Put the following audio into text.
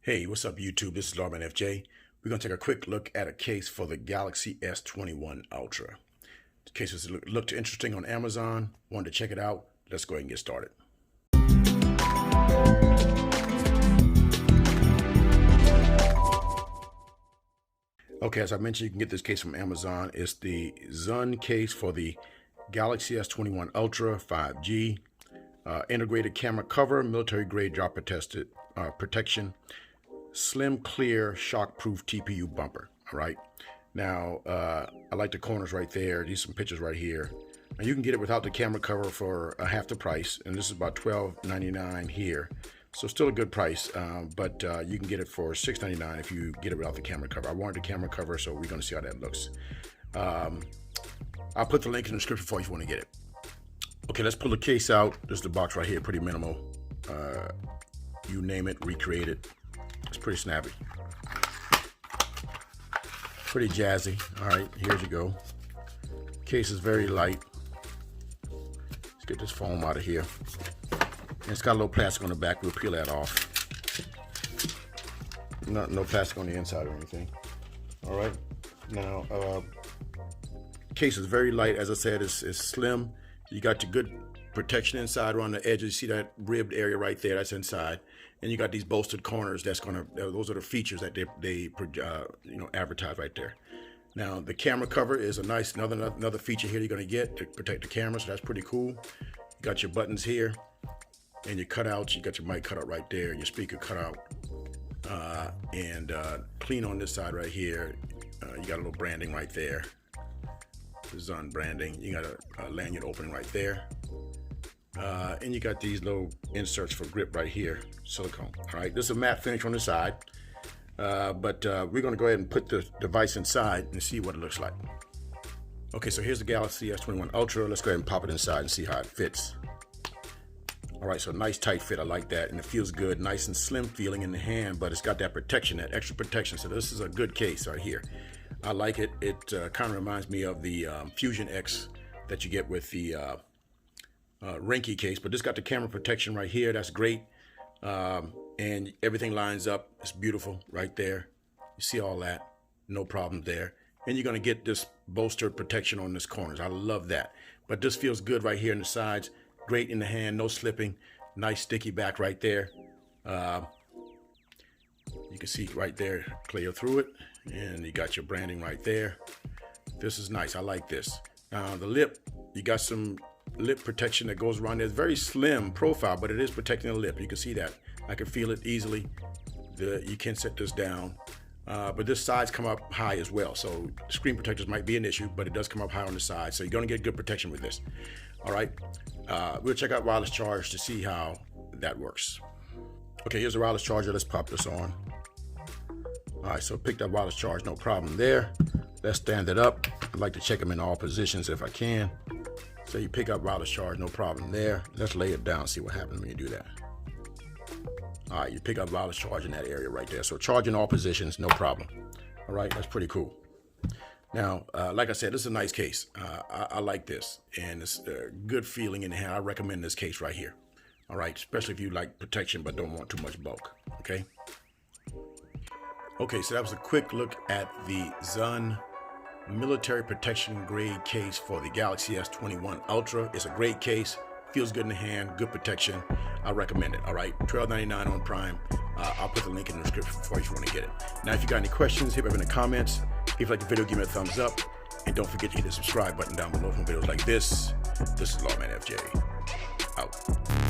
Hey, what's up YouTube? This is Lawman FJ. We're going to take a quick look at a case for the Galaxy S21 Ultra. The case looked interesting on Amazon. Wanted to check it out. Let's go ahead and get started. Okay, as I mentioned, you can get this case from Amazon. It's the Xundd case for the Galaxy S21 Ultra 5G. Integrated camera cover, military grade drop protection. Slim, clear, shockproof TPU bumper. All right. Now, I like the corners right there. These some pictures right here. Now you can get it without the camera cover for half the price, and this is about $12.99 here. So still a good price, but you can get it for $6.99 if you get it without the camera cover. I wanted the camera cover, so we're going to see how that looks. I'll put the link in the description for you if you want to get it. Okay, let's pull the case out. This is the box right here, pretty minimal. You name it, recreate it. It's pretty snappy. Pretty jazzy. All right, here you go. Case is very light. Let's get this foam out of here. And it's got a little plastic on the back. We'll peel that off. No plastic on the inside or anything. All right. Now, case is very light. As I said, it's slim. You got your good protection inside around the edges. You see that ribbed area right there? That's inside. And you got these bolstered corners. Those are the features that they advertise right there. Now the camera cover is a nice another feature here you're going to get to protect the camera. So that's pretty cool. You got your buttons here and your cutouts. You got your mic cutout right there, your speaker cutout, and clean on this side right here. You got a little branding right there. The Xundd branding. You got a lanyard opening right there. And you got these little inserts for grip right here, silicone. All right, this is a matte finish on the side, but we're going to go ahead and put the device inside and see what it looks like. Okay, so here's the Galaxy S21 Ultra. Let's go ahead and pop it inside and see how it fits. All right, so nice tight fit. I like that, and it feels good, nice and slim feeling in the hand, but it's got that protection, that extra protection. So this is a good case right here. I like it. It kind of reminds me of the Fusion X that you get with the ringke case, but this got the camera protection right here. That's great, and everything lines up. It's beautiful right there. You see all that, no problem there. And you're going to get this bolstered protection on this corners. I love that. But this feels good right here in the sides. Great in the hand, no slipping. Nice sticky back right there. You can see right there, clear through it, and you got your branding right there. This is nice. I like this. The lip, you got some lip protection that goes around there. It's very slim profile, but it is protecting the lip. You can see that. I can feel it easily. You can set this down, but this sides come up high as well. So screen protectors might be an issue, but it does come up high on the side. So you're going to get good protection with this. All right. We'll check out wireless charge to see how that works. Okay, here's the wireless charger. Let's pop this on. All right, so pick that wireless charge, no problem there. Let's stand it up. I like to check them in all positions if I can. So you pick up wireless charge, no problem there. Let's lay it down, see what happens when you do that. All right, you pick up wireless charge in that area right there. So charge in all positions, no problem. All right, that's pretty cool. Now, like I said, this is a nice case. I like this, and it's a good feeling in the hand. I recommend this case right here. All right, especially if you like protection but don't want too much bulk, okay? Okay, so that was a quick look at the Xundd military protection grade case for the Galaxy S21 Ultra. It's a great case, feels good in the hand, good protection. I recommend it. All right, $12.99 on Prime. I'll put the link in the description for you if you want to get it. Now, if you got any questions, hit me up in the comments. If you like the video, give me a thumbs up, and don't forget to hit the subscribe button down below for videos like this. This is Lawman FJ out.